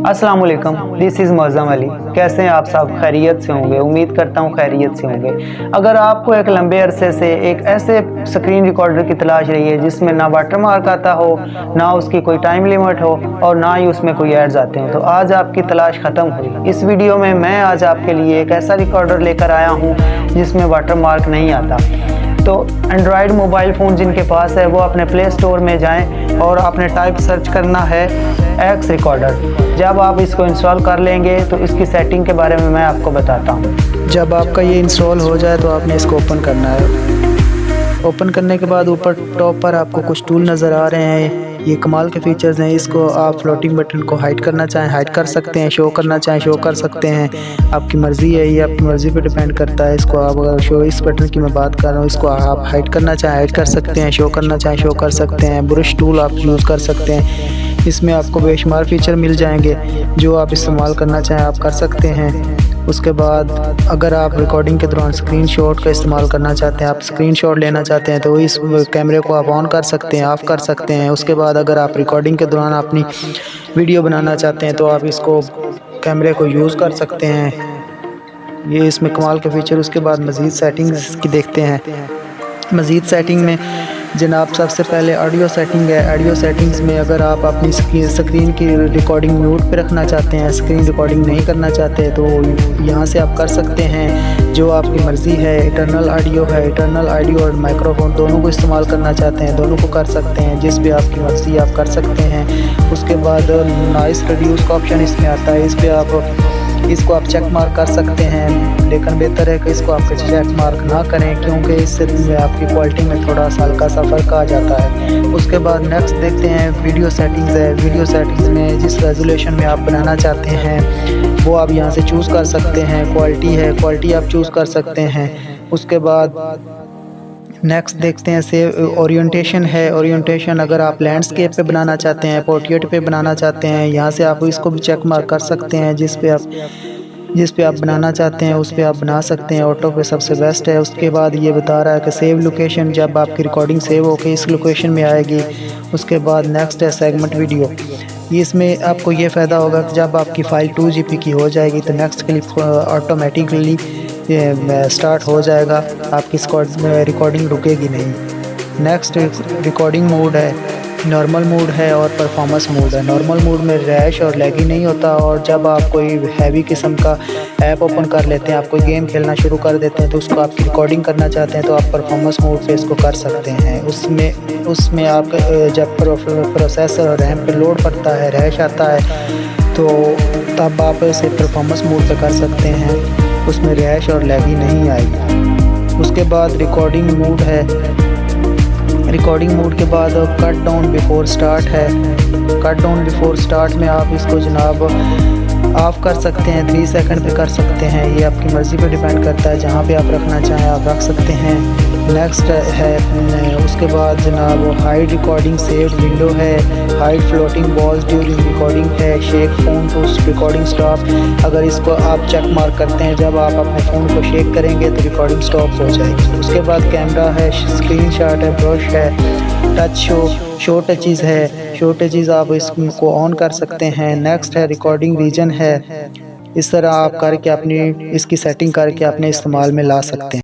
अस्सलाम वालेकुम, this is Mauzam Ali. कैसे हैं आप सब? खैरियत से होंगे, उम्मीद करता हूँ खैरियत से होंगे। अगर आपको एक लंबे अरसे से एक ऐसे स्क्रीन रिकॉर्डर की तलाश रही है जिसमें ना वाटर मार्क आता हो, ना उसकी कोई टाइम लिमिट हो और ना ही उसमें कोई एड्स आते हैं, तो आज आपकी तलाश ख़त्म हुई। इस वीडियो में मैं आज आपके लिए एक ऐसा रिकॉर्डर लेकर आया हूँ जिसमें वाटर मार्क नहीं आता। तो एंड्रॉयड मोबाइल फ़ोन जिनके पास है वो अपने प्ले स्टोर में जाएं और आपने टाइप सर्च करना है एक्स रिकॉर्डर। जब आप इसको इंस्टॉल कर लेंगे तो इसकी सेटिंग के बारे में मैं आपको बताता हूँ। जब आपका ये इंस्टॉल हो जाए तो आपने इसको ओपन करना है। ओपन करने के बाद ऊपर टॉप पर आपको कुछ टूल नज़र आ रहे हैं। ये कमाल के फीचर्स हैं। इसको आप फ्लोटिंग बटन को हाइड करना चाहें हाइड कर सकते हैं, शो करना चाहें शो कर सकते हैं। आपकी मर्ज़ी है, ये आपकी मर्ज़ी पे डिपेंड करता है। इसको आप अगर शो इस बटन की मैं बात कर रहा हूँ, इसको आप हाइड करना चाहें हाइड कर सकते हैं, शो करना चाहें शो कर सकते हैं। ब्रश टूल आप यूज़ कर सकते हैं। इसमें आपको बेशुमार फीचर मिल जाएंगे जो आप इस्तेमाल करना चाहें आप कर सकते हैं। उसके बाद अगर आप रिकॉर्डिंग के दौरान स्क्रीनशॉट का इस्तेमाल करना चाहते हैं, आप स्क्रीनशॉट लेना चाहते हैं तो इस कैमरे को आप ऑन कर सकते हैं, ऑफ़ कर सकते हैं। उसके बाद अगर आप रिकॉर्डिंग के दौरान अपनी वीडियो बनाना चाहते हैं तो आप इसको कैमरे को यूज़ कर सकते हैं। ये इसमें कमाल के फीचर। उसके बाद मज़ीद सेटिंग्स की देखते हैं। मज़ीद सेटिंग में जनाब सबसे पहले ऑडियो सेटिंग है। ऑडियो सेटिंग्स में अगर आप अपनी स्क्रीन की रिकॉर्डिंग म्यूट पे रखना चाहते हैं, स्क्रीन रिकॉर्डिंग नहीं करना चाहते तो यहाँ से आप कर सकते हैं, जो आपकी मर्ज़ी है। इंटरनल ऑडियो है, इंटरनल ऑडियो और माइक्रोफोन दोनों को इस्तेमाल करना चाहते हैं, दोनों को कर सकते हैं। जिस भी आपकी मर्ज़ी आप कर सकते हैं। उसके बाद नॉइस रिड्यूस का ऑप्शन इसमें आता है। इस पर इसको आप चेक मार्क कर सकते हैं, लेकिन बेहतर है कि इसको आप चेक मार्क ना करें क्योंकि इससे आपकी क्वालिटी में थोड़ा सा हल्का सा फ़र्क आ जाता है। उसके बाद नेक्स्ट देखते हैं वीडियो सेटिंग्स है। वीडियो सेटिंग्स में जिस रेजोल्यूशन में आप बनाना चाहते हैं वो आप यहाँ से चूज़ कर सकते हैं। क्वालिटी है, क्वालिटी आप चूज़ कर सकते हैं। उसके बाद नेक्स्ट देखते हैं सेव ओरिएंटेशन है। ओरिएंटेशन अगर आप लैंडस्केप पे बनाना चाहते हैं, पोर्ट्रेट पे बनाना चाहते हैं, यहाँ से आप इसको भी चेक मार्क कर सकते हैं। जिस पे आप बनाना चाहते हैं उस पे आप बना सकते हैं। ऑटो पे सबसे बेस्ट है। उसके बाद ये बता रहा है कि सेव लोकेशन, जब आपकी रिकॉर्डिंग सेव होकर इस लोकेशन में आएगी। उसके बाद नेक्स्ट है सेगमेंट वीडियो। इसमें आपको ये फ़ायदा होगा कि जब आपकी फ़ाइल 2 GB की हो जाएगी तो नेक्स्ट क्लिप ऑटोमेटिकली स्टार्ट हो जाएगा, आपकी रिकॉर्डिंग रुकेगी नहीं। नेक्स्ट रिकॉर्डिंग मोड है, नॉर्मल मोड है और परफॉर्मेंस मोड है। नॉर्मल मोड में रैश और लैगी नहीं होता, और जब आप कोई हैवी किस्म का ऐप ओपन कर लेते हैं, आप कोई गेम खेलना शुरू कर देते हैं तो उसको आपकी रिकॉर्डिंग करना चाहते हैं तो आप परफॉर्मेंस मोड पे इसको कर सकते हैं। उसमें आप जब प्रोसेसर और रैम पे लोड पड़ता है, रैश आता है तो तब आप इसे परफॉर्मेंस मोड पे कर सकते हैं, उसमें रैश और लैगी नहीं आएगी। उसके बाद रिकॉर्डिंग मोड है। रिकॉर्डिंग मोड के बाद कट डाउन बिफोर स्टार्ट है। कट डाउन बिफोर स्टार्ट में आप इसको जनाब ऑफ़ कर सकते हैं, 3 सेकंड पे कर सकते हैं। ये आपकी मर्ज़ी पे डिपेंड करता है, जहाँ पे आप रखना चाहें आप रख सकते हैं। नेक्स्ट है उसके बाद जनाब हाइड रिकॉर्डिंग सेव्ड विंडो है, hide floating balls during recording है, shake phone to recording stop. अगर इसको आप चेक मार्क करते हैं, जब आप अपने फ़ोन को शेक करेंगे तो रिकॉर्डिंग स्टॉप हो जाएगी। उसके बाद कैमरा है, स्क्रीन शॉट है, ब्रश है, टच शो टचीज़ है। शो टचीज़ आप इसको ऑन कर सकते हैं। नेक्स्ट है रिकॉर्डिंग रीजन है। इस तरह आप करके अपनी इसकी सेटिंग करके अपने इस्तेमाल में ला सकते हैं।